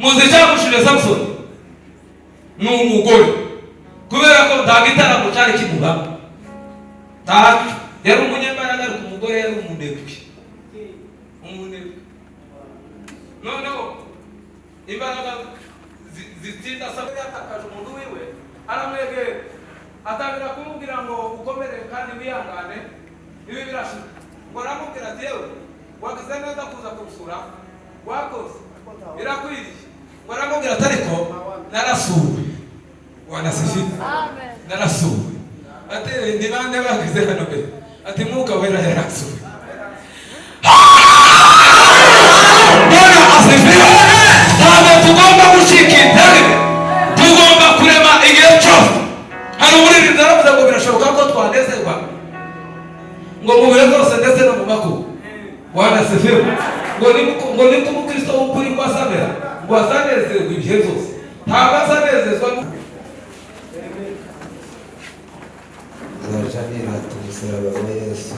muzi cyamushije Samson n'umugore kubera ko ndagitaramo cyari kimuba tacu yari umunyembaraga ariko umugore yari umunebwe no imbaraga zitsinda Samson yatakaje umuntu wiwe aramwegera atangira kumubwira ngo ukomere kandi wihangane ibi birashira ngo aramubwira ati yewe wagize neza kuza kumusura wakoze birakwiriye ngo aramubwira ati ariko narasuwe wanasifiwe narasuwe ati ndi bande bagize hano mbere ati mwuka wera yarasuwe Bwana asifiwe. Ntabwo tugomba gucika intege, tugomba kurema igihe cyose. Hari umuririmbyi aravuga ngo birashoboka ko twanezerwa ngo mu bihe byose ndetse no mu makuba. Bwana asifiwe. Ngo ni umukristo w'ukuri ngo asamera ngo azanezerwe ibihe byose, ntabwo azanezezwa Zajanira tumusaraba wa Yesu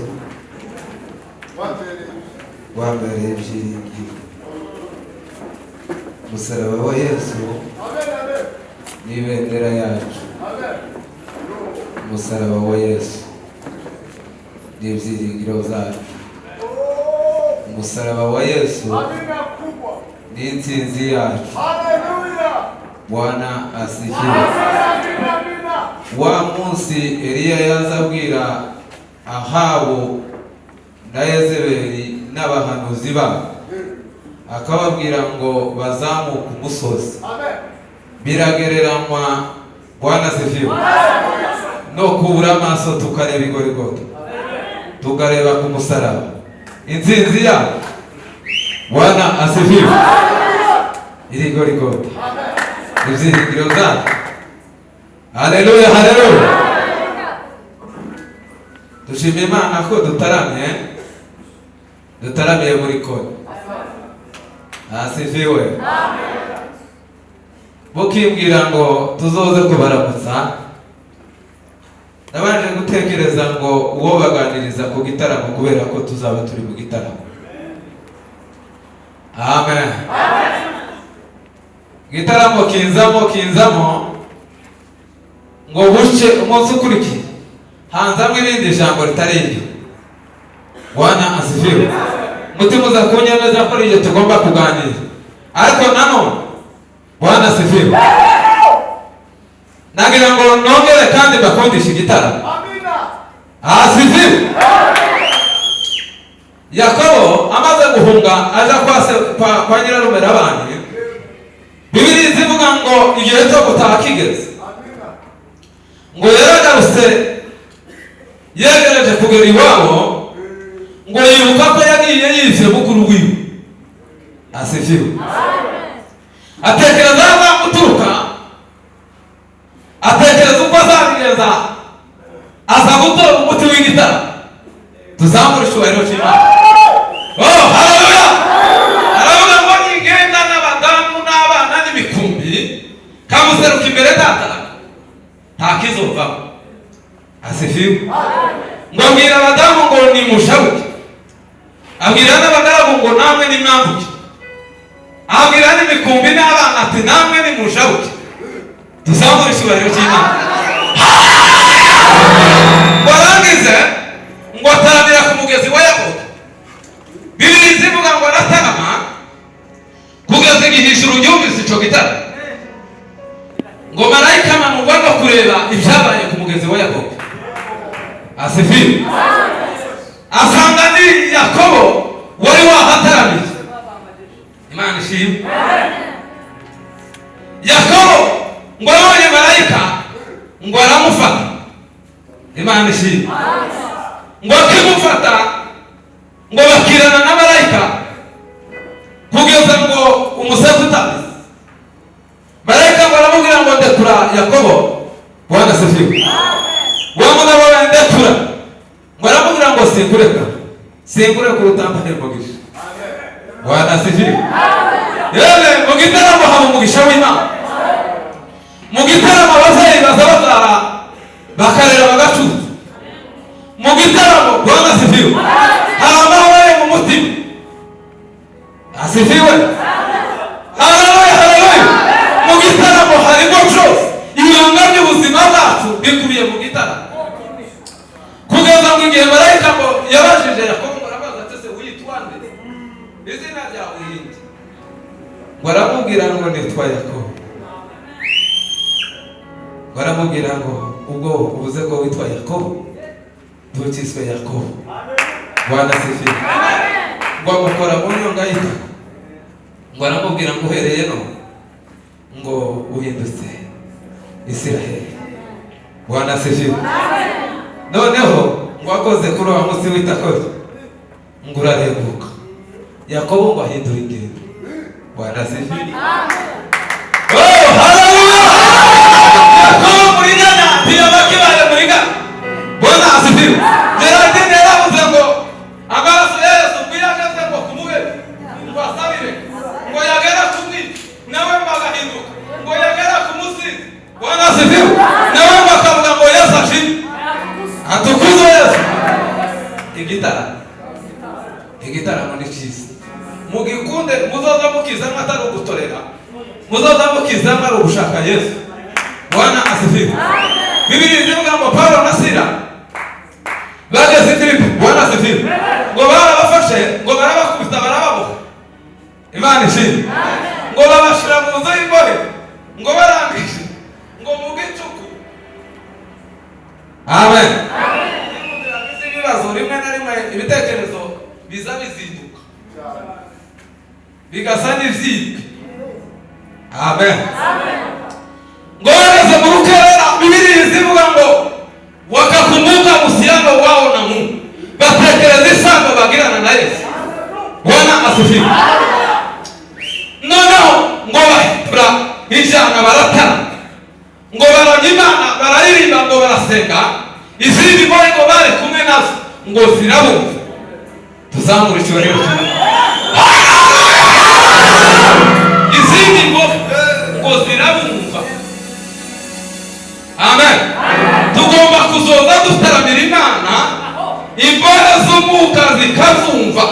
wambereye ibyiringiro. Umusaraba wa Yesu ni ibendera yacu. Umusaraba wa Yesu ni ibyiringiro zacu. Umusaraba wa Yesu ni intsinzi yacu. Bwana asifiwe. Wa munsi Eliya yazabwira Ahabu na Yezebeli n'abahanuzi babo, akababwira ngo bazamuke umusozi, biragereranywa Bwana asifiwe no kubura amaso tukareba igorigota, tukareba ku musaraba intsinzi yacu. Bwana asifiwe. Iri gorigota ibyiringiro zacu. Haleluya, haleluya. Dushimye Imana ko dutaramiye muri kone. Asifiwe. Bukimbwira ngo tuzoze kubaramutsa, nabanje gutekereza ngo uwo baganiriza ku gitaramo kubera ko tuzaba turi mu gitaramo. Amen. Gitaramo kinzamo ngo buce umunsi ukurikiye hanzamwe irindi jambo ritari iryo. Bwana asifiwe. Mutima uza kunyemeza ko iryo tugomba kuganira, ariko nanone Bwana asifiwe, nagira ngo nongere kandi bakundisha igitaramo. Asifiwe. Yakobo amaze guhunga aja kwa nyirarume Labani, Bibiliya zivuga ngo igihe cyo gutaha kigeze, ngo yaragarutse yegereje kugera iwabo, ngo yibuka ko yagiye yivye mukuru wiwe. Asifiwe. Atekereza azamuturuka, atekereza uko azabigenza, aza gutora umuti w'igitara. Tuzamura icyubahiro cy'Imana. Oh, haleluya. Aravuga ngo nigenda n'abadamu n'abana n'imikumbi, kamuseruka imbere data ntakizovamo. Asifiwe. Ngo abwira abadamu ngo nimushabuke, abwira n'abagaragu ngo namwe nimwambuke, abwira n'imikumbi n'abana ati namwe nimushabuke. Tuzamura icyubahiro cy'Imana. Warangize ngo ataramira ku mugezi wa Yakobo. Bibiliya zivuga ngo aratarama kugeza igihe ijuru ryumvise ico gitara, ngo marayika amanurwa no kureba ibyabaye ku mugezi wa Yakobo. Asifiwe. Asanga ni Yakobo wari wahataramiye. Imana ishimwe. Yakobo ngo abonye marayika ngo aramufata. Imana ishimwe. Ngo akimufata ngo bakirana na marayika kugeza ngo umusego utabize. Marayika ngo aramubwira ngo ndekura Yakobo. Bwana asifiwe. Wa mugabo we ndekura, ngo aramubwira ngo sinkure ku rutambane rw'umugisha. Bwana asifiwe. Yewe mu gitaramo haba umugisha w'Imana. Mu gitaramo ababyeyi bazabatara bakarera bagacuza. Mu gitaramo Bwana asifiwe hari amahoro mu mutima. Asifiwe. Haleluya, haleluya. baramubwira ngo nitwa Yakobo. Baramubwira ngo ubwo uvuze ko witwa Yakobo ntukiswe Yakobo. Bwana asifiwe. Ngo amukora mu nyonga y'itako. Ngo aramubwira ngo uhereye no ngo uhindutse Isiraheli. Bwana asifiwe. Noneho ngo akoze kuri wa munsi w'itako ngo urarebuka. Yakobo ngo ahindura ingendo. Bwana asifiwe. Oh, haleluya. Yakobo muri nyanya ntiyabaki baje muri ga. Bwana asifiwe. Gerardine yaravuze ngo amaraso ya Yesu bwiyagaze ngo kumube ngo asabire ngo yagera kumwi nawe bagahinduka ngo yagera kumusi. Bwana asifiwe. Nawe bakavuga ngo Yesu ashimwe. Atukuzwe Yesu. Igitara muri cyiza. Mugikunde muzoza mukizamwe atari ugutorera. Muzoza mukizamwe ari ugushaka Yesu. Bwana asifiwe. Biblia ivuga ngo Paulo na Sila bageze Filipi. Bwana asifiwe. Ngo barabafashe ngo barabakubita barababoha. Imana ishimwe. Ngo babashira mu nzu y'imbohe ngo barangije ngo mu gicuku. Amen. Ibibazo rimwe na rimwe ibitekerezo biza bizinduka bigasa n'ivyibwe. Amen. Ngo bageze mu rukerera Biblia ivuga ngo wakakumbuka uhusiano wao na Mungu, batekereza isano bagirana na Yesu. Bwana asifiwe. Noneho ngo bahindura ijana baratana ngo baranyimana bararirimba ngo barasenga. Izindi mbohe ngo bari kumwe nazo ngo zirabumva. Tuzamura icyubahiro cy'Imana. Izindi mbohe ngo zirabumva. Amen. Tugomba kuzoza dutaramira Imana, imbohe z'umwuka zikazumva,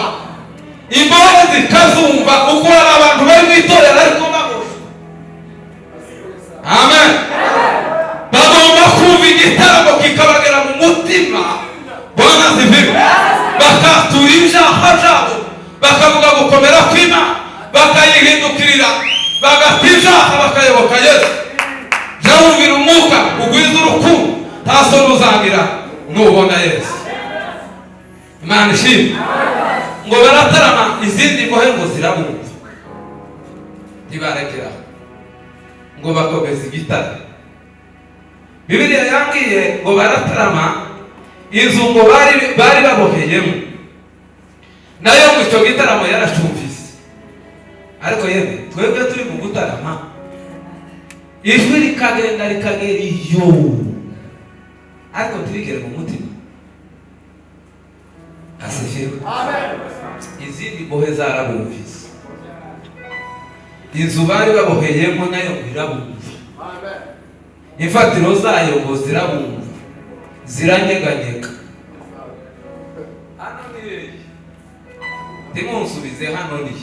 imbohe zikazumva uko hari abantu bari mwitorera ariko bagosha. Amen. Bagomba kumva igitaramo kikabagera mu mutima. Bwana asifiwe. Bakatura ibyaha byabo bakavuga gukomera kw'Imana bakayihindukirira bagata ibyaha bakayoboka Yesu. Jawumvira umwuka ugwiza urukundo nta soni uzangira nubona Yesu. Imana ishimwe. Ngo baratarama izindi mbohe ngo zirabumva ntibarekera ngo bakomeza igitare. Biblia yambwiye ngo baratarama inzu ngo bari baboheyemo nayo ngo icyo gitaramo yaracumvise. Ariko yemwe twebwe turi mu gutarama ijwi rikagenda rikagera iyo ariko turigere mu mutima. Asifiwe. Amen. Izindi mbohe zarabumvise, inzu bari baboheyemo nayo irabumva. Amen. Imfatiro zayo ngo zirabumva ziranyeganyega. Hano ni ndimunsubize hano ni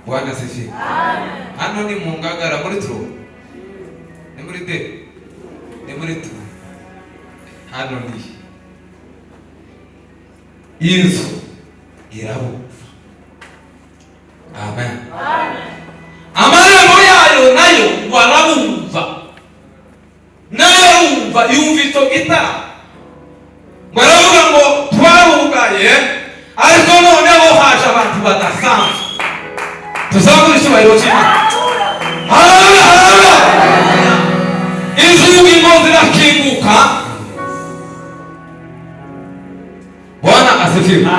Bwana asifiwe. Amen. Hano ni mu Ngagara muri tro ni muri de ni muri tro. Hano ni inzu irabumva. Amen. Amen. Amarembo yayo nayo warabumva, nayo yumva icyo gitara. Baravuga ngo twarugaye ariko noneho haje abantu badasanzwe. Tuzamura icyubahiro cy'Imana. Haleluya, haleluya. Inzugi ngo zirakinguka. Bwana asifiwe.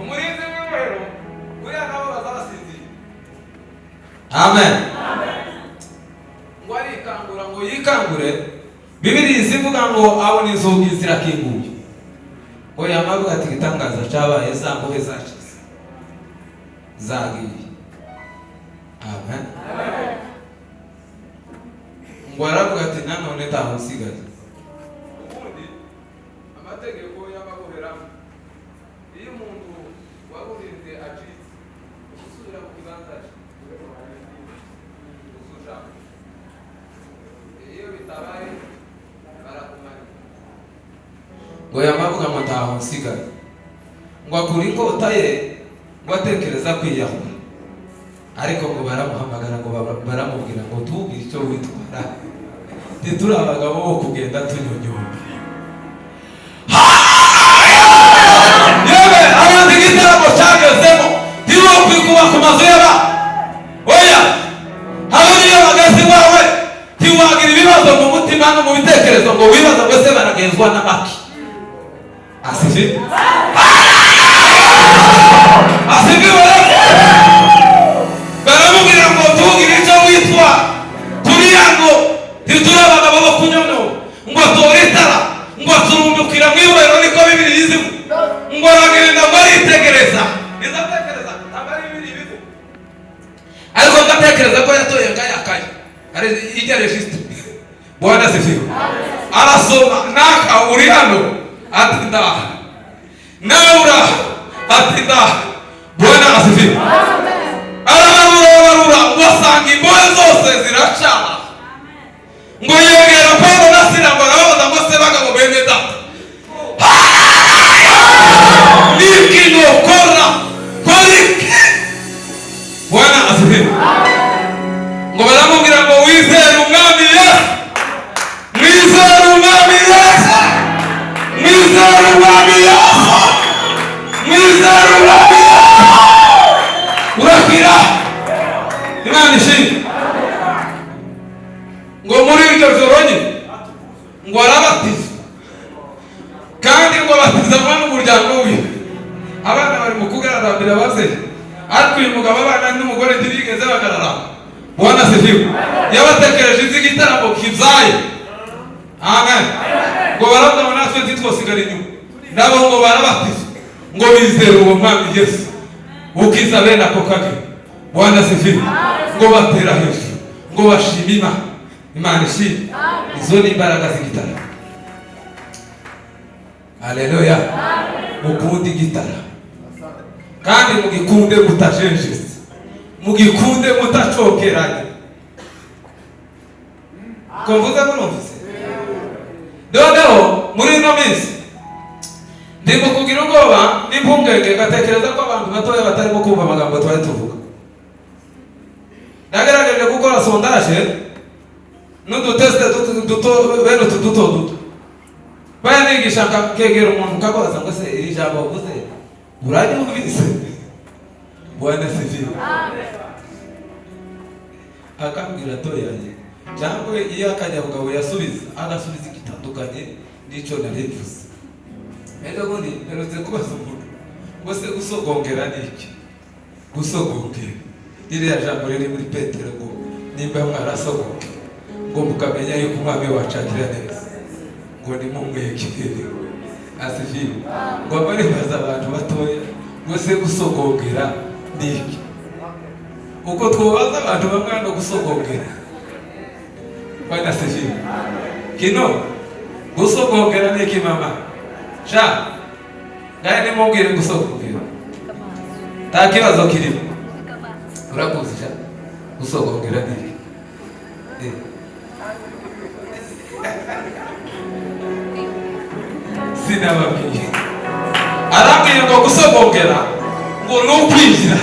Umurinzi w'imwero uriya nabo bazabasinzira. Amen. Ngo arikangura ngo yikangure. Biblia izivuga ngo abona inzugi zirakinguye. Ngo yamavuga ati gitangaza cyabaye za mbohe zacize zagiye. Amen. Ngo aravuga ati nanone ntaho usigaye. Ubundi amategeko y'ababoheramo iyo umuntu waburinze acitse usubira ku kibanza cye usuja. Iyo bitabaye barakumara. Ngo yamavuga ngo ntaho usigaye. Ngo akura inkota ye ngo atekereza kwiyahura. ariko ngo baramuhamagara ngo baramubwira ngo tubwire icyo witwara, ntituri abagabo bo kugenda tunyonyomba. Yewe abandi igitaramo cyagezemo ntiwo kwikuba ku mazu y'aba oya, haba niyo bagezi wawe ntiwagira ibibazo mu mutima no mu bitekerezo ngo wibaza ngo se baragenzwa n'amaki. Asifi baramubwira ngo tubwire icyo witwa, turiya ngo ntituri abagabo bo kunyono, ngo turitara, ngo turumbukira mu iwero, niko Bibiri yizimu, ngo aragenda ngo aritegereza. Izatekereza ntabwo ari Bibiri bivu, ariko ndatekereza ko yatoye ngayakaye ari ijya registre. Bwana asifiwe. Arasoma naka uri hano ati ndaha, naura ati ndaha. Bwana asifiwe. Arabarura wasanga imbohe zose ziracana, ngo yegera Paulo na Sila ngo arababaza ngo se bagabo bene data niki nokora korike. Bwana asifiwe. Ngo baramubwira ngo wizere umwami Yesu, mwizere umwami Yesu, mwizere umwami Yesu, mwizere umwami Yesu, urakira. Imana ishimwe. Ngo muri iryo joro nyine ngo arabatiza, kandi ngo batizanwa n'umuryango we. Abana bari mu kugararambira baze, ariko uyu mugabo abana n'umugore ntibigeze bagararamba. Bwana asifiwe. Yabatekereje igitaramo kibyaye. Amen. Ngo baravuga ngo natwe ntitwosigara inyuma, nabo ngo barabatiza ngo bizere uwo mwami Yesu ukiza bene ako kage. Bwana asifiwe. Ngo batera hejuru, ngo bashima Imana. Imana ishimwe. Izo ni imbaraga z'igitara. Haleluya. Mukunde igitara kandi mugikunde mutajenjese, mugikunde mutacokeranye. Ko mvuze murumvise? Noneho muri ino minsi ndimo kugira ubwoba n'impungenge, gatekereza ko abantu batoya batarimo kumva amagambo twari tuvuga. Nagerageje gukora sondage n'uduteste duto baya nigisha kegera umuntu kabaza ngo se iri jambo uvuze uranyumvise? Bwana asifiwe. Akambwira toyaje cyangwa iyo akanyabugabo yasubiza agasubiza igitandukanye n'icyo narivuze. Ego bundi nerutse kubaza umuntu ngo se gusogongera niki? Gusogongera iriya jambo riri muri Petero ngo nimba mwarasogoke ngo mukamenya yuko umwami wacu agira neza, ngo ni mumweke. Asifiwe. Ngo baribaza abantu batoya ngo se gusogongera niki? Uko twobaza abantu bamwe no gusogongera. Bwana asifiwe. Kino gusogongera niki mama? Sha ngaye nimubwire gusogongera. Nta kibazo kirimo. Urakuzi sha gusogongera niki? Sinababwiye. Arambwiye ngo gusogongera ngo ni ukwinjira.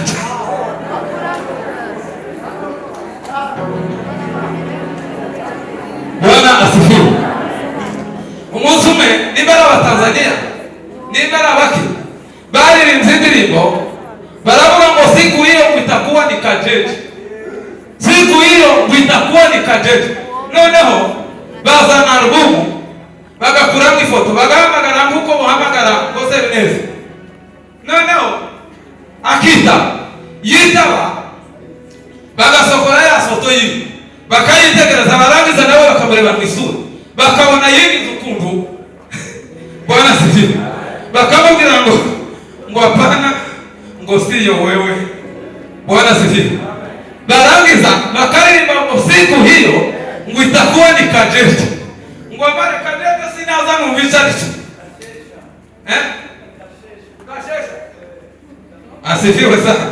Bwana asifiwe. Umunsi umwe niba ari Abatanzania niba ari abaki baririmbye indirimbo baravuga ngo siku hiyo itakuwa ni kajeje, siku hiyo itakuwa ni kajeje. Noneho bazana albumu bagakuramo ifoto bagahamagara nk'uko muhamagara ngo se neza. Noneho yitaba bagasokora ya foto yiwe bakayitegereza, barangiza nabo bakamureba mu isura bakabona yigize ukuntu. Bwana asifiwe. Bakamubwira ngo hapana, ngo siyo wewe. Bwana asifiwe. Barangiza bakaririmba ngo siku hiyo ngo itakuwa ni kajeje, ngo amare kajeje sinaza mu bicharicho kashesha. Asifiwe sana.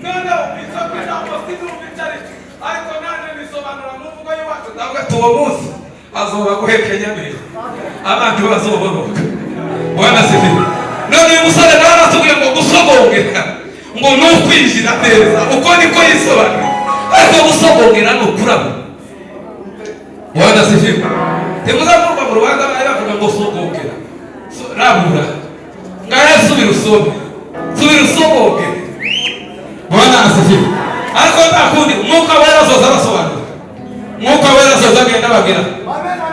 None ubisokera ngo siku mu bicharicho ariko nane bisobanura mu mvugo y'abacu ndavuga tuwo munsi azoba guhekenya mbere abantu bazobonoka. Bwana asifiwe. None umusore nawe atubwiye ngo gusogongera ngo ni ukwinjira neza, uko niko yisobanura. Ariko gusogongera ni ukuraba. Bwana sifiwe. Temuzamurwa mu Rwanda bari bavuga ngo sogongera, rabura ngaye subira usome, subira usogongera. Bwana asifiwe. Ariko ndakundi Mwuka Wera azoza abasobanura, Mwuka Wera azoza agenda ababwira.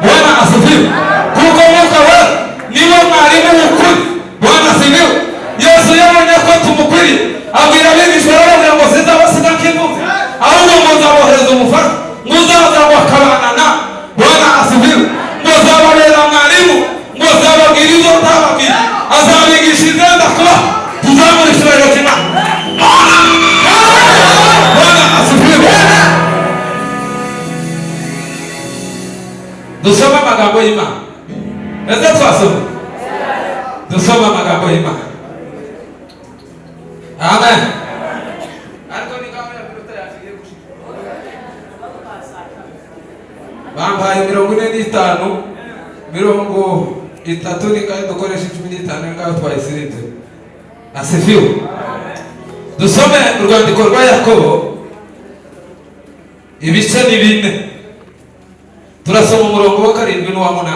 Bwana asifiwe. Kuko Mwuka Wera niwe mwarimu w'ukuri. Bwana asifiwe. Yesu yabonye ko tumukwiriye, abwira abigishwa arababwira ngo sinzabasiga nk'imbuzi, ahubwo ngo nzabohereza umufasha, ngo uzaza bakabana na. Bwana asifiwe. Ngo azababera mwarimu, ngo azababwira ibyo ntababwira, azabigisha ibyenda kuba. Tuzamura icyubahiro cy'Imana. Bwana asifiwe. Dusoma amagambo y'Imana. Ese twasoma? Dusoma amagambo y'Imana. Amen. Ariko ni kama ya minota yagiye gushika. Bambaye 45, 30 ni kandi dukoresha 15 ngaho twayisirinze. Asifiwe. Dusome urwandiko rwa Yakobo ibice ni 4. Turasoma umurongo wa 7 n'uwa 8.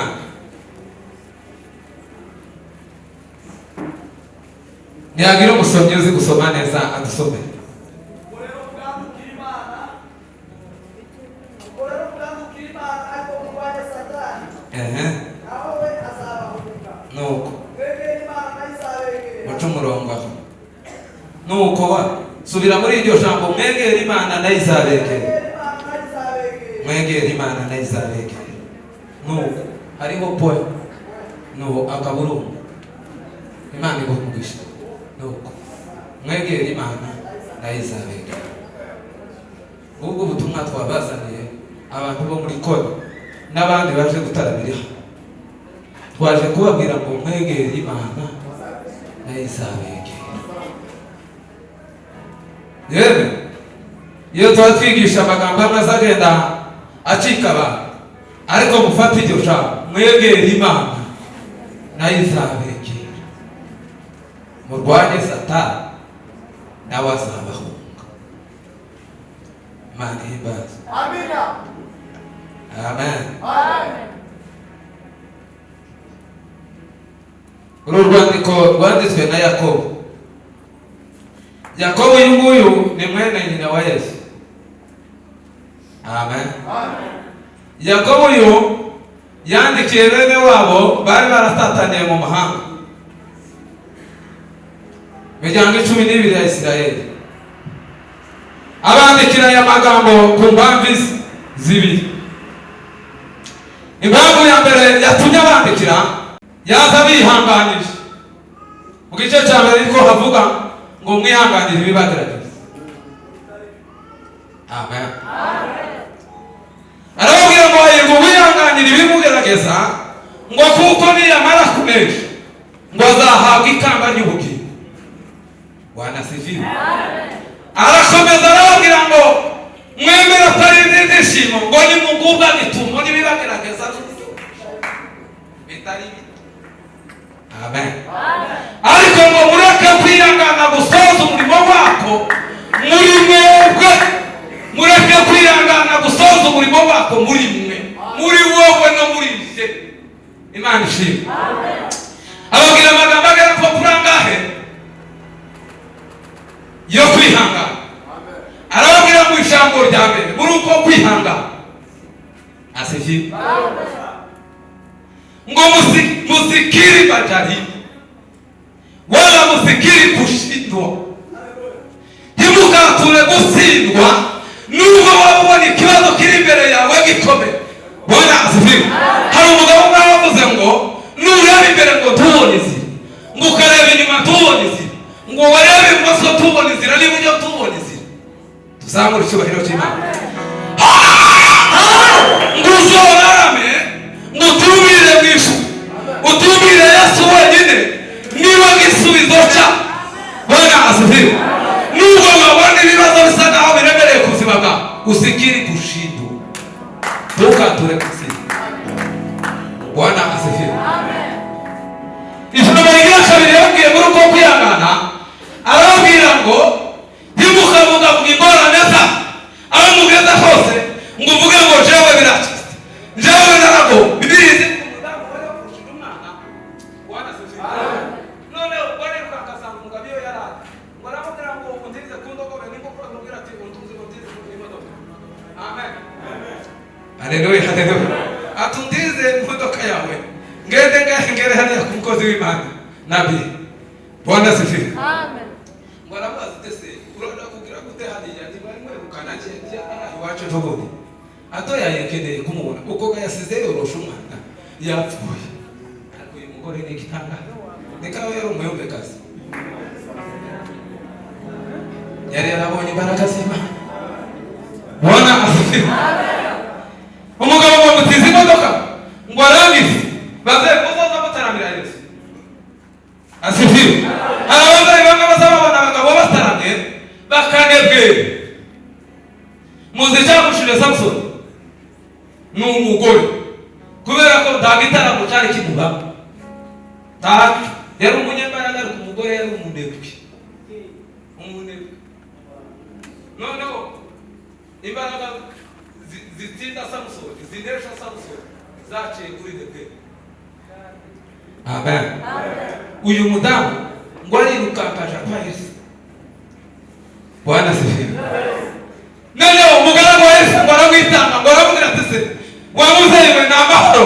Niyagira umusomyi uzi gusoma neza adusome. Nuko muca umurongo aho. Nuko wa subira muri iryo jambo, mwegera Imana nayo izabegera. Mwegera Imana nayo izabegera. Nuko hariho poe no akaburungu. Imana igumugisha. Nuko mwegera Imana nayo izabegera. Ubwo butumwa twabazaniye abantu bo muri kode n'abandi baje gutaramira, twaje kubabwira ngo mwegere Imana nayo izabegera. Yewe iyo twatwigisha amagambo amaze agenda acika abantu, ariko mufate iryo jambo mwegere Imana nayo izabegera. Murwanye Satani nawe azabahunga. Imana ihimbaze. Amina. Amen. Amen. Uru rwandiko rwanditswe na Yakobo. Yakobo uyu nguyu ni mwene nyina wa Yesu. Amen. Amen. Yakobo uyu yandikiye bene wabo bari baratataniye mu mahanga, miryango 12 ya Isirayeli. Abandikira aya magambo ku mpamvu zibiri. Impamvu ya mbere yatumye abandikira, yaza bihanganije. Mu gice cya mbere niko havuga ngo mwihanganire ibibagerageza. Amen. Arababwira ngo yego wihanganire ibimugerageza, ngo kuko niyamara kunesha ngo azahabwa ikamba ry'ubugingo. Bwana asifiwe. Arakomeza arababwira ngo mwemera atari ibyishimo, ngo nimugubwa gitumo n'ibibagerageza bitari bito. Amen. Ariko ngo mureke kwihangana gusoza umurimo wako muri mwebwe. Mureke kwihangana gusoza umurimo wako muri mwe, muri wowe no muri je. Imana ishimwe. Ababwira amagambo agera ko kurangahe yo kwihangana. Arababwira mu ijambo rya mbere muri uko kwihangana. Asifiwe. Ngo musikiri batari wala musikiri kushindwa. Ntimukature gutsindwa nubwo waba ubona ikibazo kiri imbere yawe gikomeye. Bwana asifiwe. Hari umugabo umwe wavuze ngo nureba imbere ngo tubone inzira, ngo ukareba inyuma tubone inzira, ngo warebe ibumoso tubone inzira, n'iburyo tubone inzira. Tuzamure icyubahiro cy'Imana. Ngo uzorame, ngo utumire mu ijuru, utumire Yesu wenyine niwe gisubizo cya. Bwana asifiwe. Nubwo wabona ibibazo bisa naho biremereye ku buzima bwawe, usikiri kushindwa, ntukature gutsinda. Bwana asifiwe. Ijambo rigira kabiri yabwiye muri uko kwihangana, arababwira ngo ntimukavuga vuga ingorane za aho mugeze hose ngo uvuge ngo jewe birakize jewe narago bibirizi umudamu wari wakurushije umwana wanasifira none ubone ukakasanga umugabo iyo yarara ngo aramubwira ngo untize ku ndogobe niko kumubwira ati untuze untize ku imodoka. Amen. Haleluya, haleluya. Atundize imodoka yawe ngende ngere hariya ku mukozi w'Imana nabi. Bwana asifiwe. Amen. Ngo arabaza tese urada kugira gute hariya ndi bari mwirukana cye iwacu tobodi ato yayekeneye kumubona uko yasize yorosha umwana yapfuye ariko uyu mugore ni igitanga nikawe yari umuyobekazi yari yarabonye imbaraga z'Imana. Bwana asifiwe. Umugabo wamutiza imodoka ngo arangize baze kuzaza bataramira Yesu. Asifiwe. Abagore bamwe bazababona abagabo bataramye bakanebwe. Muze cyamushire Samson n'umugore kubera ko ndagitaramo cyari kimuba yari umunyembaraga ariko umugore yari umunebwe. Noneho imbaraga zitsinda Samson zinesha Samson zaciye kuri Debora. Amen. Uyu mudamu ngo arirukankaje kwa Yesu. Bwana asifiwe. Noneho umugaragu wa Yesu ngo aramwitanga ngo aramubwira ati se wamuzeyiwe ni amahoro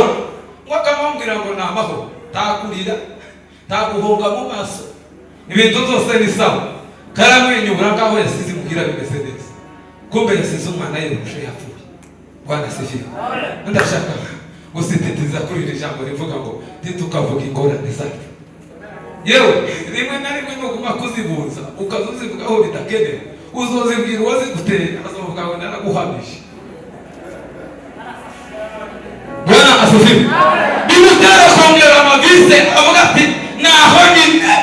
ngo akamubwira ngo ni amahoro takurira taguhunga mu maso ibintu byose ni sawa karamwenyura ngaho yasize mugira bimeze neza kumbe yasize umwana yerushe yapfuye. Bwana asifiwe. Ndashaka gusiteteza kuri iri jambo rivuga ngo ntitukavuga ingorane zacu. Yewe rimwe na rimwe no kuma kuzibuza ukazuzivuga aho bitakenewe uzozibwira uwaziguteye azovuga ngo naraguhamisha. Bwana asifiwe. Bimutera kongera amavise avuga ati naho nyine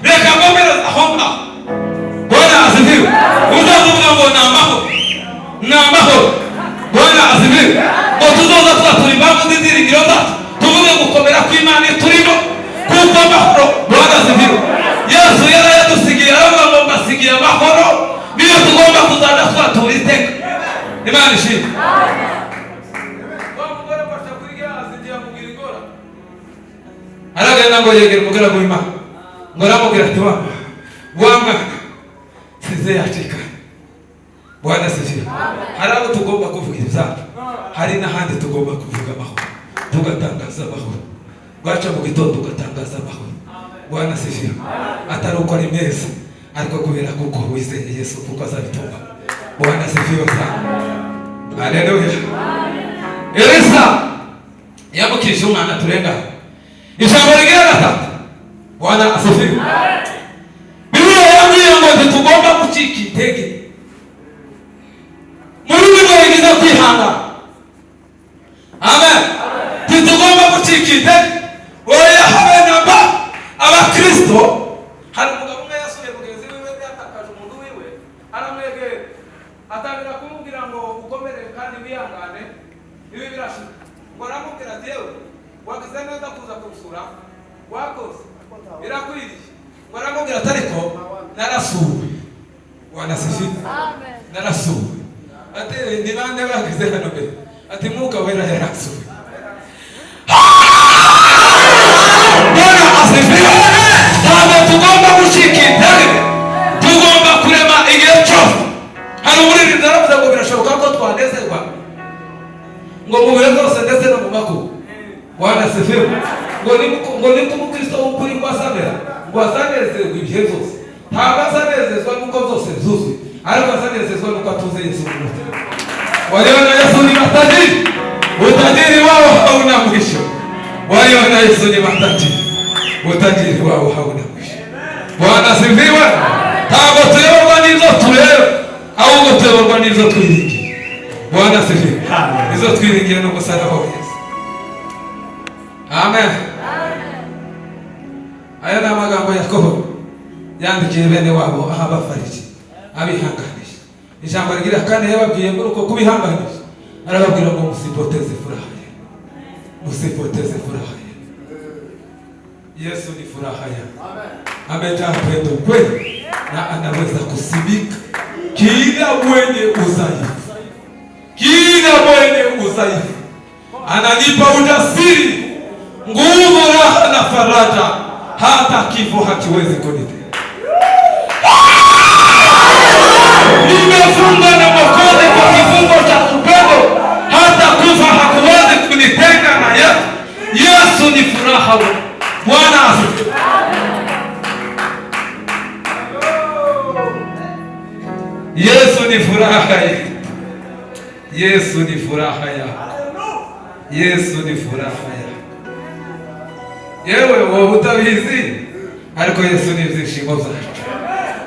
reka ngomereza aho ngaho. Bwana asifiwe. Uzavuga ngo ni amahoro ni amahoro. Bwana asifiwe. Ngo tuzoza turi impamvu z'inziringiro zacu tuvuge gukomera kw'Imana turimo kuko amahoro. Bwana asifiwe. Yesu yarayadusigiye aravuga ngo mbasigiye amahoro niyo tugomba kuzaza twatura iteka. Imana ishimwe. Aragenda ngo yegera umugaragu w'Imana ngo aramubwira ati wa mwana size yacika. Bwana asifiwe. Hari abo tugomba kuvuga ibyacu hari n'ahandi tugomba kuvuga amahoro tugatangaza amahoro bwaca mu gitondo ugatangaza amahoro. Bwana asifiwe. Atari uko ari meza ariko kubera kuko wizeye Yesu kuko azabitunga. Bwana asifiwe sana. Haleluya. Elisa yamukije umwana turenga ijambo rigira gatatu. Bwana asifiwe. Biblia yambwiye ngo ntitugomba gucika intege muri bwo bigize kwihangana. Amen. Ntitugomba gucika intege oya habe namba abakristo. Hari umugabo umwe yasuye mugenzi wiwe yatakaje umuntu wiwe aramwegera atangira kumubwira ngo ukomere kandi wihangane ibi birashika. Ngo aramubwira ati yewe wagize neza kuza kumusura wakoze birakwiriye. Ngo aramubwira ati ariko narasuwe. Bwana asifiwe. Amen. Narasuwe. Ati ni bande bagize hano mbere ati mwuka wera yarasuwe. Bwana asifiwe. Ntabwo tugomba gucika intege tugomba kurema igihe cyose. Hari umuririmbyi aravuze ngo birashoboka ko twanezerwa ngo mu bihe byose ndetse no mu makuba. Bwana asifiwe. Ngo ni umukristo w'ukuri ngo asamera ngo azanezerwe ibihe byose. Ntabwo azanezezwa nuko byose byuzuye ariko azanezezwa nuko atuze Yesu mu mutima. Waliona Yesu ni matajiri, utajiri wao hauna mwisho. Waliona Yesu ni matajiri, utajiri wao hauna mwisho. Bwana asifiwe. Ntabwo tuyoborwa n'ibyo tureba ahubwo tuyoborwa n'ibyo twiringiye. Bwana asifiwe. Izo twiringiye no gusaraba wa Yesu. Amen. Aya ni amagambo Yakobo yandikiye bene wabo aho abafarije abihanganisha. Ijambo rigira kane yababwiye ngo uko kubihanganisha arababwira ngo musipoteze furaha ye. Musipoteze furaha ye. Yesu ni furaha ya. Amen. Amejaa upendo kweli. na anaweza kusimika kila mwenye udhaifu, kila mwenye udhaifu. Ananipa ujasiri, nguvu, raha na faraja, hata kifo hakiwezi kunitenga. Nimefungwa na Mwokozi kwa kifungo cha upendo, hata kufa hakuwezi kunitenga na Yesu. Yesu ni furaha. Bwana asifiwe. Yesu ni furaha yetu. Yesu ni furaha yako. Yesu ni furaha yako. Yewe wowe utabizi, ariko Yesu ni ibyishimo byacu.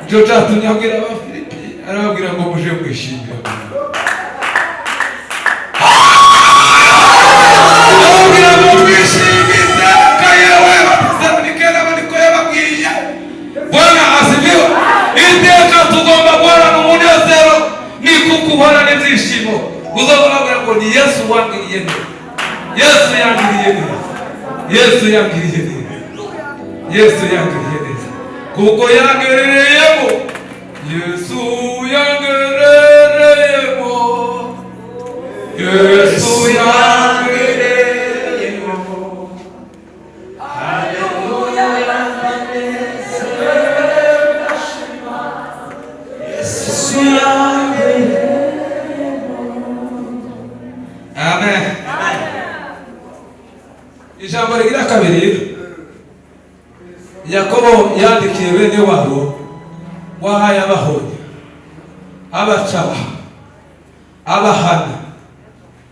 Nicyo cyatumye abwira Abafilipi, arababwira ngo muje mwishimire. Arababwira ngo mwishimize kayewe batesanikera baliko yababwiye. Bwana asifiwe. Iteka tugomba guhorana umunezero ni kukuhorana ibyishimo. Uzababwira ngo ni Yesu wangiriye neza. Yesu yangiriye neza. Yesu yangiriye neza. Yesu yangiriye neza. Kuko yangerereyemo. Yesu yangerereyemo. Yesu yangerereyemo. Haleluya. Yesu yangerereyemo. Amen. Ijambo rigira kabiri, Yakobo yandikiye bene wabo wahaye abahonya, abacaha, abahana.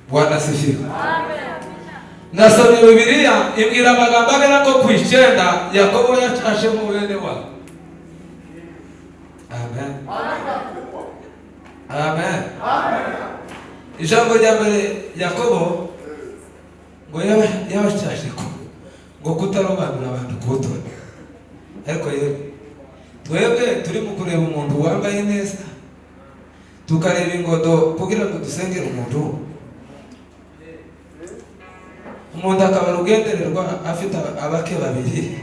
Bwana asifiwe. Nasomye Bibiliya ibwira amagambo agera ko ku 9 Yakobo yacashe mu bene wabo. Amen. Amen. Ijambo rya mbere Yakobo ngo yabacashe ko ngo kutarobanura abantu kubutoni. Ariko twebwe turi mu kureba umuntu wambaye neza, tukareba ingodo kugira ngo dusengere umuntu akaba rugendererwa afite abake babiri.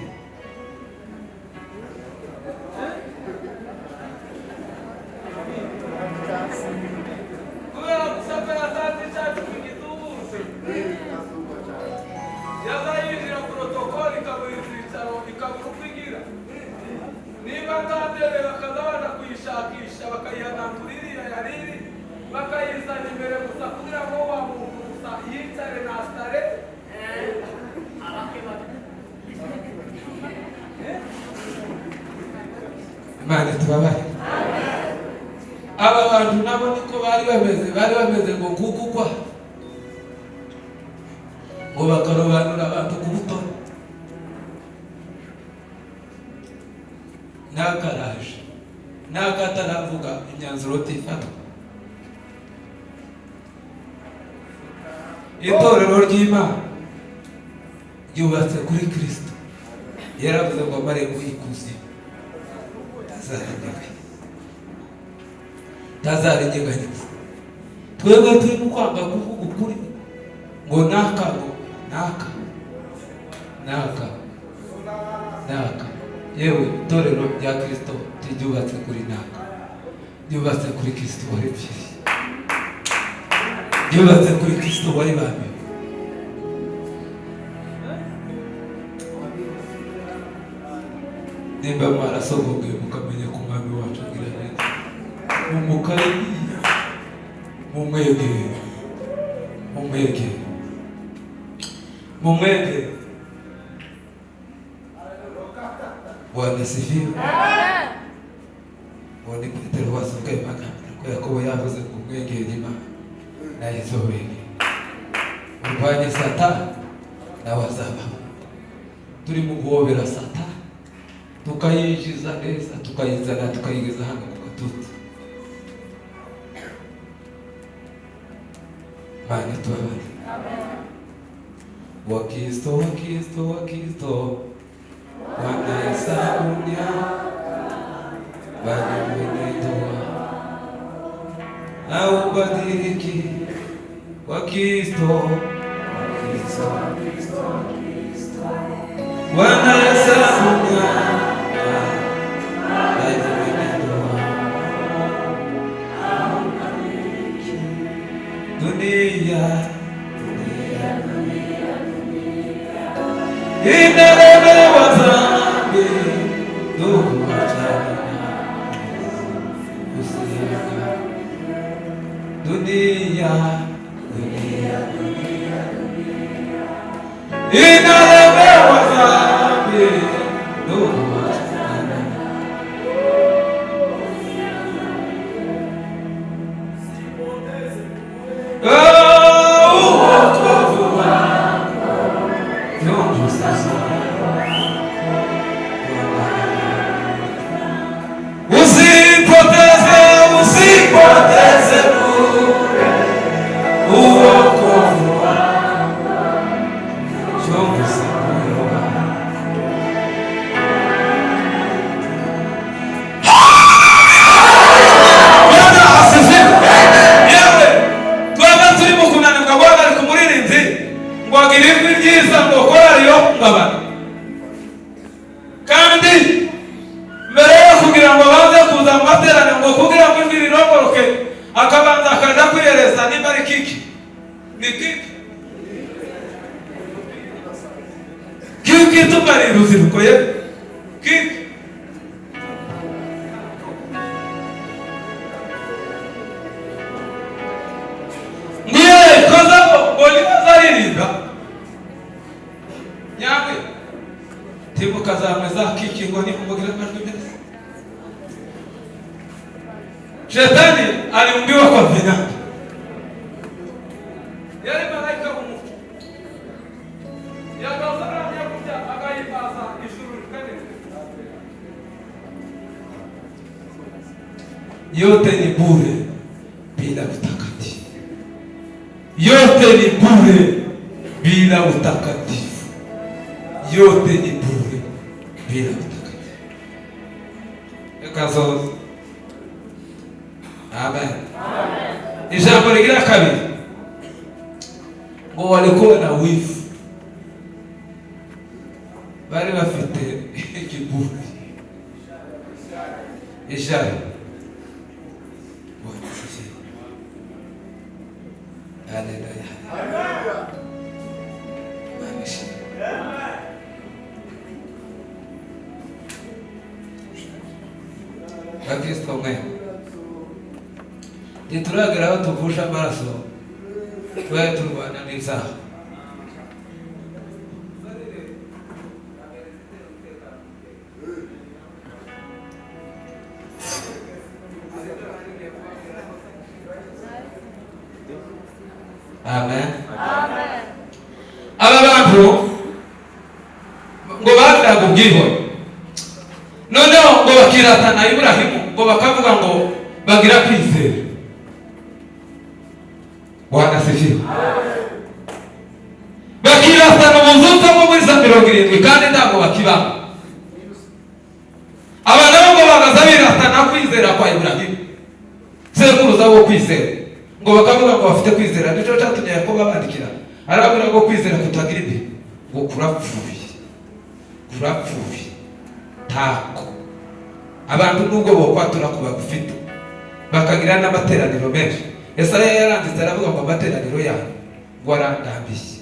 Imana tubabaye. Aba bantu nabo niko bari bameze ngo kukukwa ngo bakarobanura abantu ku butoni. Nakaraje nakataravuga imyanzuro tifata. Itorero ry'Imana ryubatse kuri Kristo. Yaravuze ngo amarembo y'ikuzimu tazarengeganyiza. Twebwe turi mu kwanga kuvuga ukuri ngo naka. Yewe itorero rya Kristo ryubatse kuri naka, ryubatse kuri Kristo wari byinshi, ryubatse kuri Kristo wari bamwe. Nimba mwarasohoge mukamenya ku mwami wacu agira neza, mumukaririya, mumwegere. Bwana asifiwe. Bwana Petero wasohoye magambo ko Yakobo yavuze ngo mwegere Imana nayo izobegera. Urwanye Satani nawe azabaho. Turi mu guhobera Satani, tukayinjiza neza, tukayizana, tukayigeza hano ku gatuti. Mana tubabarire. Wakristo wanahesabunia bali mwenetoa au badiliki. Wakristo wanahesabunia bali mwenetoa dunia inalemewa dhambi, ndugu achana usiaka dunia inalemewa dhambi, ndugu achana uokovu wako ndugu sasa. Usipoteze bure uokovu wako, chunguza moyo wako. Bwana asifiwe. Yewe twaba turi mu kunanirwa Bwana ari kumuririnzi ngo agire ijwi ryiza ngo korariyo ngabana, kandi mbere yo kugira ngo baze kuza mu materaniro ngo kugira ngo ijwi rirongoroke akabanza akaja kwiyereza niba ari kiki ni kiki tumari ruziruko ye kiki niye koza boli bazaririmba nyamwe tibuka zamwe za kiki ngo ni umugira amajwi meza. Shetani aliumbiwa kwa vinanda, yale malaika humu yakazana yakuja akaipaza ishuru kale, yote ni bure bila utakatifu, yote ni bure bila utakatifu, yote ni bure bila utakatifu. Ekazo amen. Ijambo ligira kabiri ngo walikuwa na wivu, bari bafite kiburi ishari. Haleluya. Bakristo mwe ntituragera aho tuvusha amaraso twari turwana n'izaha. Amen. Aba bantu ngo bagiraga ubwibone, noneho ngo bakiratana Iburahimu, ngo bakavuga ngo bagira kwizera. Bwana asifiwe. Bakiratana ubuzutse mu muri za 70 kandi ntabwo bakibana. Aba nabo ngo bagaza biratana kwizera kwa Iburahimu, sekuruza wo kwizera, ngo bakavuga ngo bafite kwizera. Nicyo cyatumye Yakobo abandikira arabwira ngo kwizera kutagira imbere ngo kurapfuye tako. Abantu nubwo bokwatura kuba gufite bakagira n'amateraniro menshi. Yesaya yaranditse aravuga ngo amateraniro yawe ngo arandambiye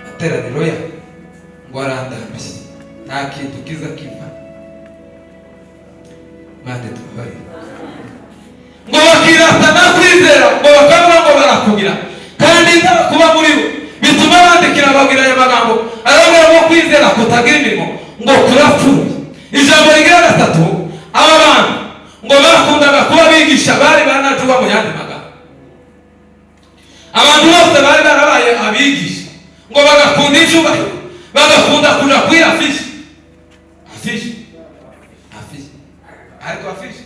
amateraniro yawe ngo arandambiye, nta kintu kiza kiva. Mande tubari ngo bakiratana kwizera, ngo bakavuga ngo barakugira kandi nta kuba muri bo, bituma bandikira bagira aya magambo aravuga ngo kwizera kutagira imirimo ngo kurapfuye. Ijambo rigira gatatu, aba bantu ngo bakundaga kuba bigisha, bari banajuba mu yandi magambo. Abantu bose bari barabaye abigisha, ngo bagakunda icyubahiro, bagakunda kuja kuri afishi ariko afishi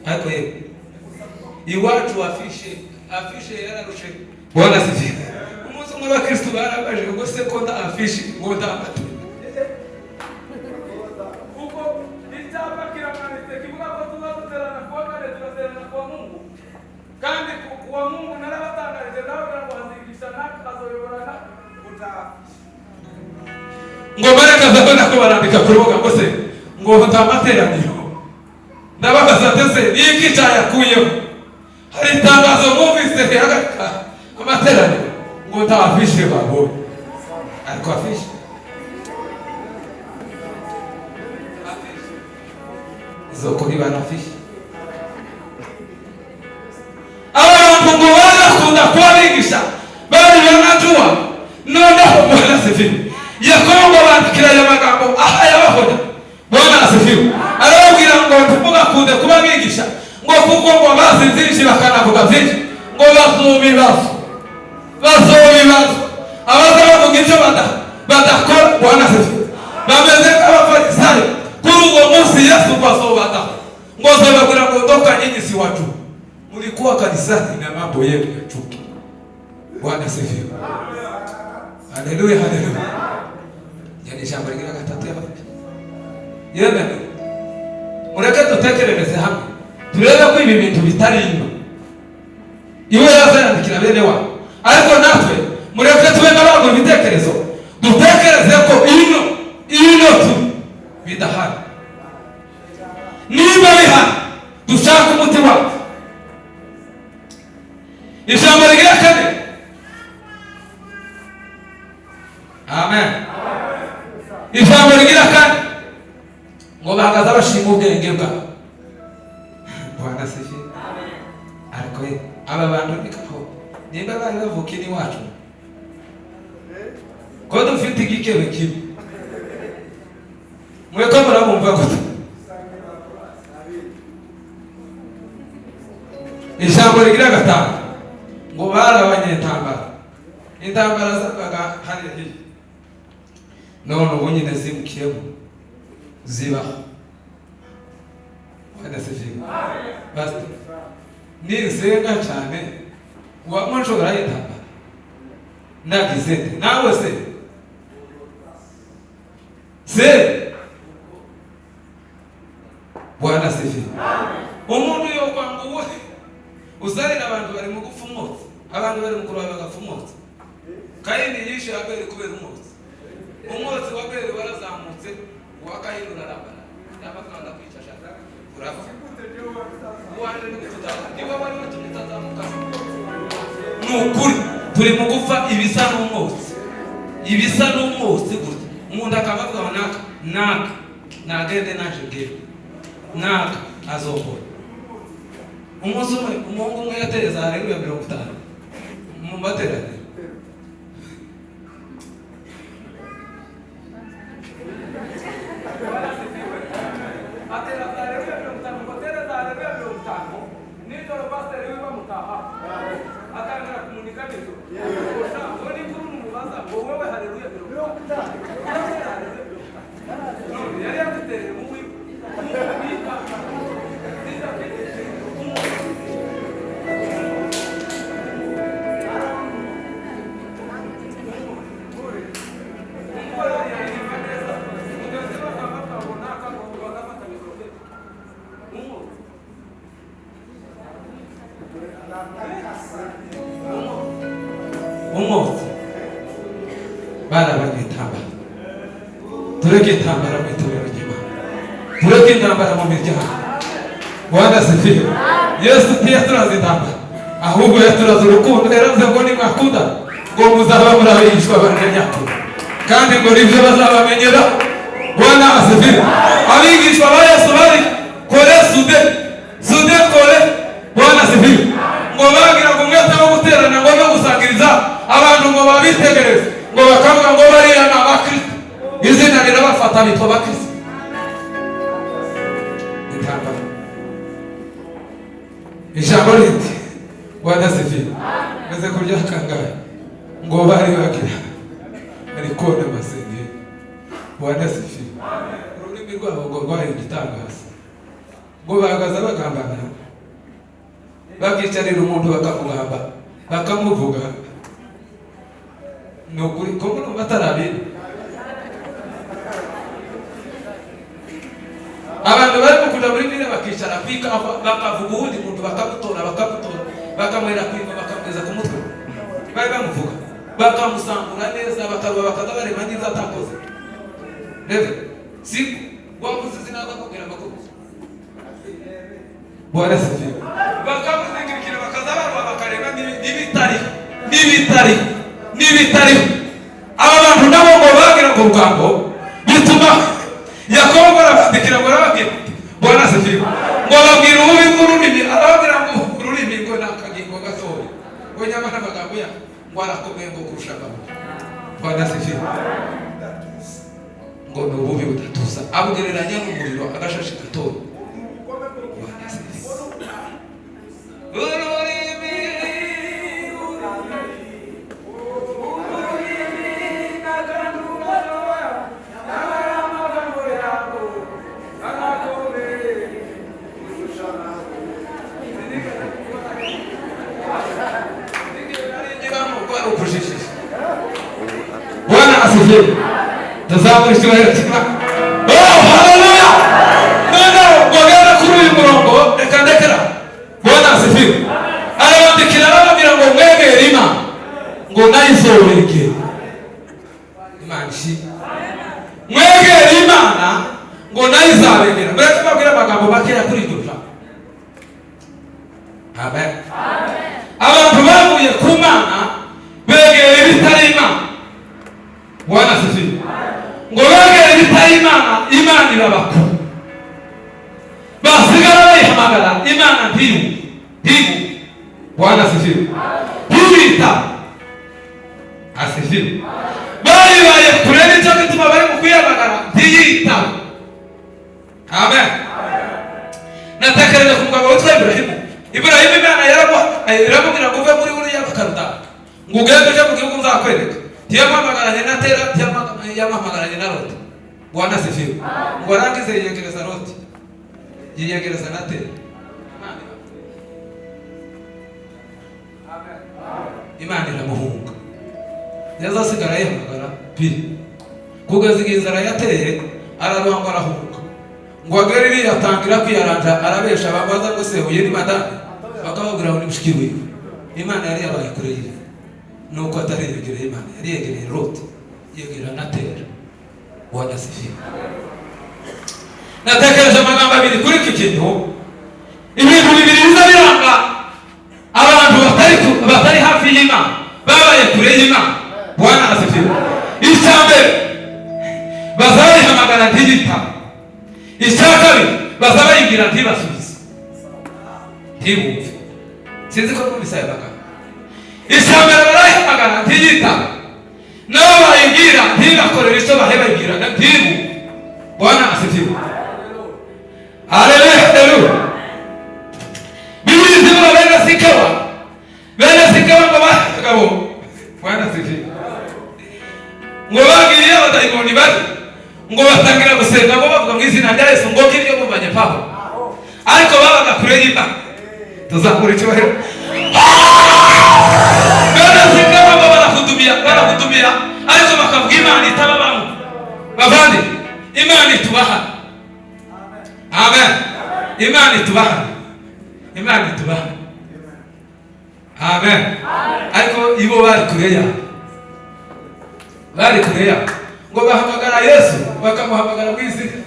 ariko yewe iwacu afishe yararushe. Bwana asifiwe. Umunsi umwe abakristo barabaje ngo se ko nda afishi ngo ndamate uko icyapa kiramanitse kivuga ko tuzaterana kwa kare, tuzaterana kwa Mungu, kandi kwa Mungu narabatangarije nawe ngo azigisha nakazoyoborana utaha ngo bareka ndabona ko barandika ku rubuga ngo se ngo utamateraniro ndababaza ndetse n'iki cyayakuyeho. Hari itangazo mwumvise rihagarika amateraniro ngo nta afishe babonye, ariko afishe izo kuri banafishe. Abantu ngo barakunda kuba bigisha bari banajua noneho Bwana asifiwe. Yakobo ngo bandikira aya magambo aha yabahona. Bwana asifiwe. Arababwira ngo ntimugakunde kuba bigisha ngo kuko ngo bazi byinshi bakanavuga byinshi ngo bazobibazo abaza bavuga ibyo badakora. Bwana asifiwe. Bameze nk'abafarisayo kuri uwo munsi Yesu bazobata ngo zababwira ngo ndoka nyinyi si watu mulikuwa kanisani na mambo yenu ya chuki. Bwana asifiwe. Haleluya, haleluya. Yani shamba lingine gatatu hapa. Yeme. Mureke dutekerereze hamwe. Turebe ko ibi bintu bitari ino. Iwe yazandikira bene wa. Ariko natwe mureke tube n'abantu bitekerezo. Dutekereze ko ino tu bidahari. Niba bihari dushaka umuti wacu. Ijambo rigira kane. Amen. Ijambo rigira kane ngo bahagaze bashima ubwenge bwabo. Bwana asifiwe. Ariko aba bantu nikaho nimba bari bavuka iwacu ko dufite igikebe kibi. Mweko murabumva ko ijambo rigira gatanu ngo barabanye intambara zabaga hariya hirya none ubu nyine zimukiyemo zibaho. Bwana asifiwe. Basi nisenga cyane wamushobora yitambara nagize nte nawe se Bwana asifiwe. Umuntu yo kwanga uwe uzarira abantu bari mu gufumotsa, abantu bari mu kuraba bagafumotsa. Kayini yishe Abeli kubera umwotsi wa Abeli warazamutse wakayini urarabana n'abakanda kwicisha urava uwanje n'igitutaka niwe wari watumitazamuka. Nukuri turi mu gufa ibisa n'umwotsi gute umuntu akabavuga naka nagende naje ngebe naka azokora. Umunsi umwe umuhungu umwe yatereza haleluya 50 mu materaniro. Umwotsi barabanye intambara. Tureke intambara mu itorero ry'Imana, tureke intambara mu miryango. Bwana asifiwe. Yesu ntiyaturaze intambara ahubwo yaturaze urukundo. Yaravuze ngo nimwakunda ngo muzaba muri abigishwa banjye nyakuri kandi ngo nibyo bazabamenyera. Bwana asifiwe. Abigishwa ba Yesu bari kore sude kore. Bwana asifiwe. Ngo bagira ngo mwete wo guterana ngo no gusangiriza abantu ngo babitegereze ngo bakavuga ngo bariya ni abakristo. Izina rirabafata bitwa abakristo. Intambara. Ijambo riti Bwana asifiwe. Meze kurya kangahe ngo bari bagira ariko n'amasenge. Bwana asifiwe. Ururimi rwabo ngo rwari igitangaza ngo bahagaze bagambana bakicarira umuntu bakamugamba bakamuvuga. Nukuri ko muri batarabira abantu bari kuja muri bire bakicara kwika bakavuga ubundi muntu bakamutora bakamwera kwika bakamweza ku mutwe bari bamuvuga bakamusambura neza bakaza barema neza atakoze. Ndio. Siku wabuzi zinaanza kugera makubwa. Bwana sifiwe. Bakamuzingirikira bakazaba bakareba n'ibitari. Aba bantu nabo ngo bagira ngo rugambo bituma Yakobo barabandikira ngo arababwira Bwana sifiwe. Ngo babwira ububi bw'ururimi arababwira ngo ururimi ngo nakagingo gatoya. Ngo nyamara amagambo ya ngo arakomeye ngo kurusha ababo. Bwana sifiwe. Ngo n'ububi budatuza abugereranya n'umuriro agashashi gatoya. Bwana sifiwe. Bwana asifiwe. Tazama icyubahiro cy'Imana. Oh, haleluya. None wagana kuri uyu murongo reka ndekera. Bwana asifiwe. Arabandikira arababwira ngo mwegere Imana ngo nayizobereke. Imana shi. Mwegere Imana ngo nayizabegera. Mbere tubabwira amagambo makeya kuri iryo jambo. Amen. Abantu bavuye ku Mana begere ibitari Imana. Bwana asifiwe. Ngo begere ibitari Imana, Imana irabakura. Basigara bayihamagara Imana ntiyu. Bwana asifiwe. Ntiyita. Asifiwe. Bayibaye kure n'icyo gituma bari mu kwiyamagara ntiyita. Amen. Natekereje ku mugabo witwa Ibrahimu. Ibrahimu Imana yaramubwira ngo uve muri buriya bakaruta ngo ugende uje mu gihugu nzakwereka. Ntiyamamagaranye na Tera, ntiyamamagaranye na Loti. Bwana asifiwe. Ngo arangize yiyegereza Loti, yiyegereza na Tera. Imana iramuhunga. Yazasigara yihamagara kugeza igihe inzara yateye araruha ngo arahunga. Ngo agere iriya atangira kwiyaranja arabesha babaza ngo se uyu ni madame. Bakababwira ngo ni mushiki wiwe. Imana yari yabaye kure ye. Nuko atari yegereye Imana, yari yegereye Loti, yegereye na Tera. Bwana asifiwe. Natekereje amagambo abiri kuri iki kintu. Ibintu bibiri biza biranga abantu batari hafi y'Imana, babaye kure y'Imana. Bwana asifiwe. Icyambere bazayihamagara ntiyitaba. Icyakabiri bazabayibwira ntibasubize. Ntibumve. Sinzi ko mwumvise aya magambo. Icyambere barayihamagara ntiyitaba. Nabo bayibwira ntibakorere icyo bayibwira ntibumve. Bwana asifiwe. Haleluya. Bibiri zivuga bene sikewa ngo bagabo. Bwana asifiwe. Ngo bagiriye abadayimoni bari ngo batangira gusenga ngo bavuga mu izina rya Yesu ngo kiryo mubanye paho. Ariko babaga kure y'Imana. Tuzakura icyubahiro. Bene sikewa ngo barakudumira ariko bakavuga Imana itababamo. Bavandi Imana itubaha. Amen. Imana itubaha. Amen. Ariko ibo bari kure ya ngo bahamagara Yesu bakamuhamagara mu izina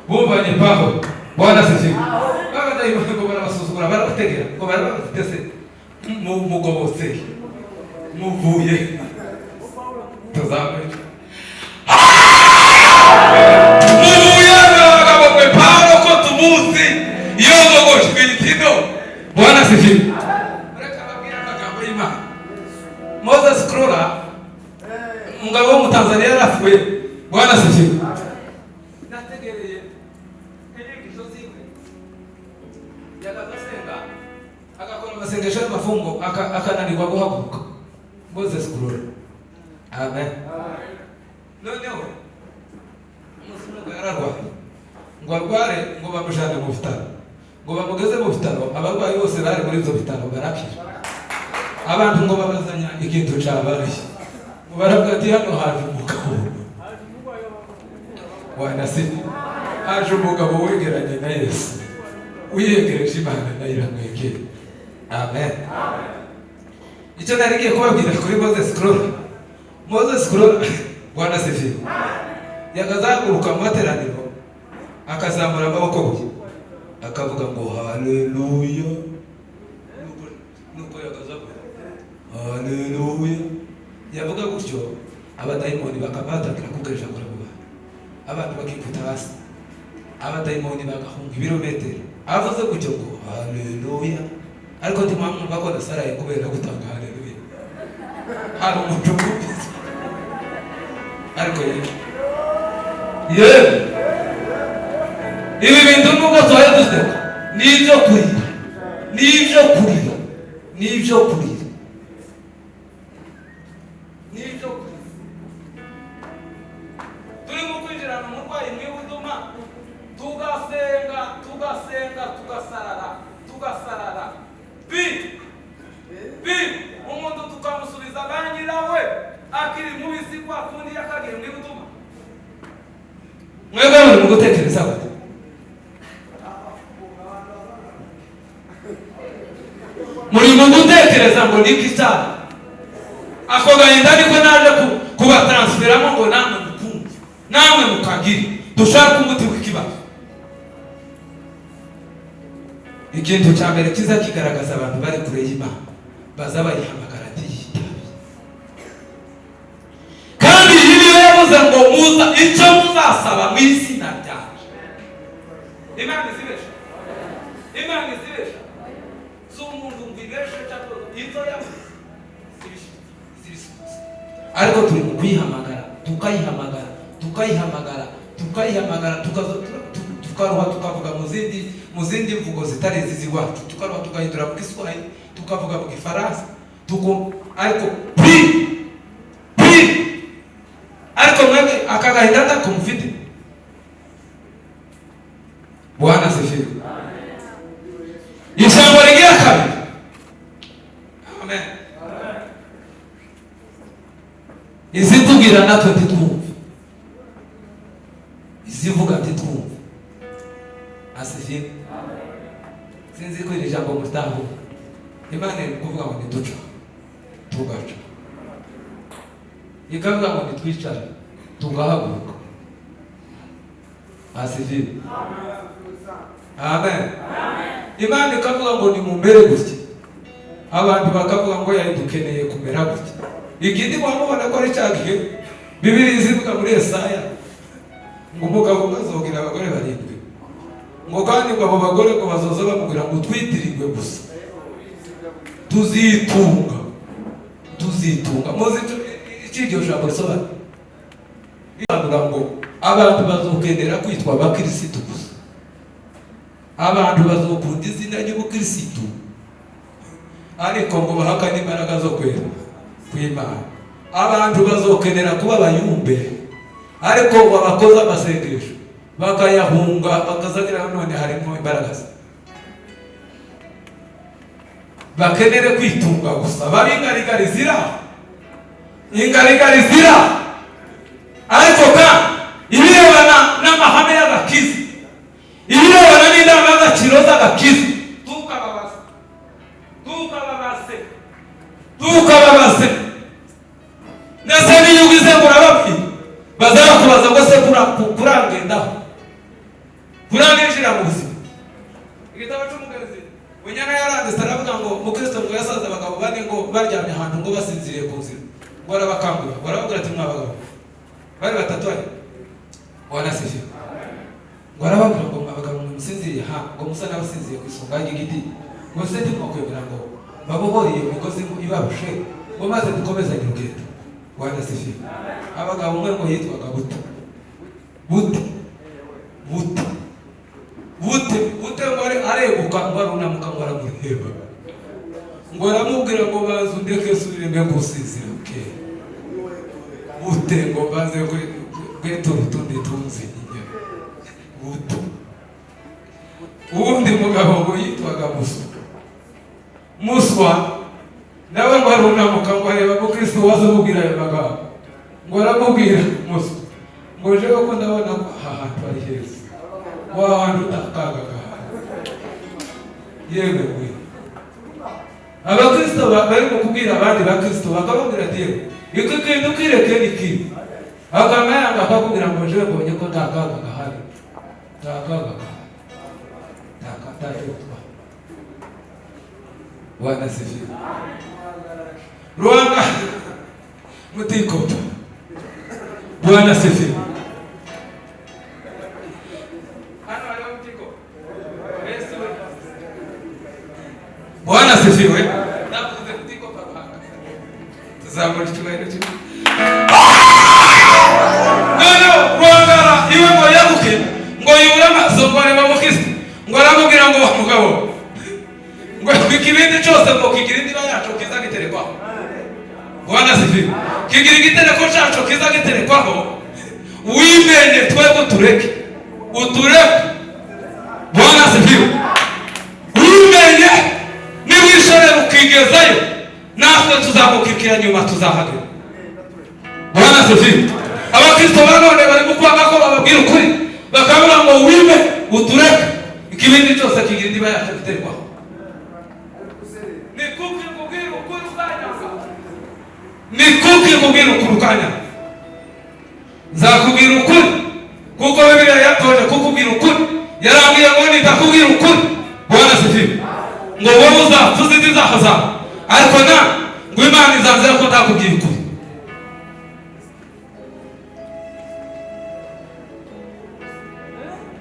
bumvanye paho. Bwana asifiwe. Bagadayiboye ngo barabasuzugura barabategera ngo barabazitese mugobotse muvuye tuzabe muvuye n'abagabo mwe Paulo ko tumuzi yogogoshwe igitino. Bwana asifiwe. Reka babwira amagambo y'Imana. Moses Krora umugabo wo mu Tanzania yarafuye. Bwana asifiwe. Nategereye inyigisho ziwe yagasenga agakora amasengesho y'amafungo akananirwa guhaguruka. Moses Krora. Amen. Noneho umusore yararwaye ngo arware ngo bamujane mu bitaro ngo bamugeze mu bitaro. Abarwayi bose bari muri ibyo bitaro barakira. Abantu ngo babazanya ikintu cyabaye ngo baravuga ati hano haje umugabo. Bwana asifiwe. Haje umugabo wegeranye na Yesu, wiyegereje Imana nayo iramwegera. Amen. Icyo narigiye kubabwira kuri Moses Krora. Bwana asifiwe. yakazaguruka mu materaniro akazamura amaboko ye akavuga ngo haleluya, nuko yakazavuga haleluya. Yavuga gutyo abadayimoni bakabatangira kugeresha ngo aravuga, abantu bakikuta hasi, abadayimoni bagahunga ibirometero. Avuze gutyo ngo haleluya, ariko ntimwamwumva ko nasaraye kubera gutanga haleluya. Hari umuntu umvise, ariko yewe ibi bintu nubwo tuhaye duseka n'ibyo kurira, n'ibyo kurira, n'ibyo kurira, n'ibyo kurira. Turimo kwinjirana umurwayi mu ibuduma, tugasenga tugasenga tugasarara tugasarara umuntu tukamusubiza banyirawe akiri mu bisi kwa kundi yakagiye mu ibuduma. Mwebwe muri mu gutekereza gute? Muri mu gutekereza ngo niki cyane ako gahinda niko naje kubatransferamo ngo namwe mukumve, namwe mukagire dushaka umuti w'ikibazo. Ikintu cya mbere kiza kigaragaza abantu bari kure y'Imana baza bayihamagara ntiyitabe, kandi ibi yavuze ngo muza icyo muzasaba mu izina ryanjye. Imana izibesha, Imana izibesha, so umuntu ngibeshe cyangwa ito yavuze ariko turi mu kuyihamagara tukayihamagara tukayihamagara tukayihamagara tukaruha tukavuga mu zindi mvugo zitari izi iwacu, tukaruha tukahindura mu Kiswahili tukavuga mu Gifaransa ariko ariko mwebwe aka gahinda ntako mufite. Bwana asifiwe. Ijambo rigira kabiri. Amen. Izitubwira natwe ntitwumve, izivuga ntitwumve. Asifiwe. Sinzi ko iri jambo mutaho Imana iri kuvuga ngo ntiduca tugaca, ikavuga ngo nitwicare tugahaguruka. Asifiwe. Amen. Imana ikavuga ngo nimumbere gutya, abantu bakavuga ngo yadukeneye kumera gutya. Ikindi mwamubona ko ari cyagiye Bibiliya izivuga muri Yesaya ngo umugabo azogira abagore barindwi, ngo kandi ngo abo bagore ngo bazoza bamubwira ngo twitirirwe gusa tuzitunga muzi icyo jambo risobanura ngo abantu bazokenera kwitwa abakirisitu gusa, abantu bazokunda izina ry'ubukirisitu ariko ngo bahakane imbaraga zo kwera kw'Imana. Abantu bazokenera kuba abayumbe ariko babakoze amasengesho bakayahunga bakazagira none harimo imbaraga. Bakenere kwitunga gusa, bari ingarigari zira ariko ibirebana n'amahame y'agakiza, ibirebana n'indangagaciro z'agakiza tukababaze. Ndetse n'iyo ugize murababwira bazakubaza ngo se kurangendaho kuranginjira mu buzima. Igitabo cy'umugenzi Bunyana yaranditse aravuga ngo Mukristo ngo yasaza abagabo bane ngo baryamye ahantu ngo basinziriye ku nzira, ngo arabakangura ngo arababwira ati mwabagabo bari batatu ari wanasifiwe, ngo arababwira ngo mwabagabo musinziriye ngo musa n'abasinziriye ku isonga ry'igiti, ngo se ntimwakwemera ngo babohore iyo migozi ibabushe ngo maze dukomezanye urugendo. Wanasifiwe. Abagabo umwe ngo yitwaga Bute ngo areguka ngo arunamuka ngo aramureba ngo aramubwira ngo baze undeke subirembe ngusizira ke Bute ngo baze kwetura utundi tunzi uwundi mugabo ngo yitwaga Muswa nawe ngo arunamuka ngo areba Mukristo waza umubwira ayo magambo, ngo aramubwira Muswa ngo jewe ko ndabona ko aha twari heza wahantu utakaga yewe we. Abakristo bari mu kubwira abandi bakristo bakababwira ati iki kintu kireke niki akamaya akakubwira ngo jewe mbonye ko ntakaga gahari, ntakaga takatayutwa. Bwana sifiwe. Ruanga mutikopa. Bwana sifiwe. Bwana sifiwe. Tazama tukaenda tu. Ruanga iwe ngo yabuke ngo yurama sokore bamukiste ngo aramubwira ngo mugabo ngo ikibindi cyose ngo kigirindi bayacho kiza giterekwaho. Bwana sifiwe. Kigira igitereko cyacho kiza giterekwaho. Wimenye twebwe tureke. Utureke. Bwana sifiwe. Wimenye ni wishorera ukigezayo natwe tuzamukikira nyuma tuzahagera. Bwana sifiwe. Abakristo banone bari mukwanga ko bababwira ukuri bakabura ngo wime utureke ikibindi cyose kigirindi bayacho giterekwaho. Nikuki kubwira ukuri nzakubwira ukuri kuko Biblia yatoje kukubwira ukuri. Yarambwiye ngo nitakubwira ukuri. Bwana sifiwe. Ngo wowe uzapfuza izaha zawe ariko na ngo Imana izanze ko ndakubwira ukuri.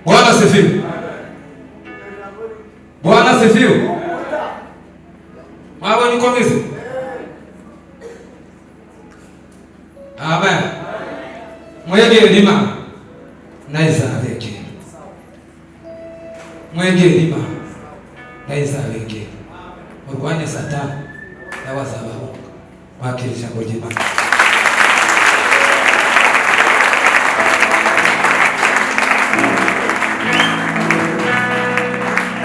Bwana sifiwe. Bwana sifiwe. Mabona uko mwize. Amen. Mwegere Imana nayizabegera. Mwegere Imana nayizabegera. Urwanye Satani nawe azabahunga. Wakira ijambo ry'Imana.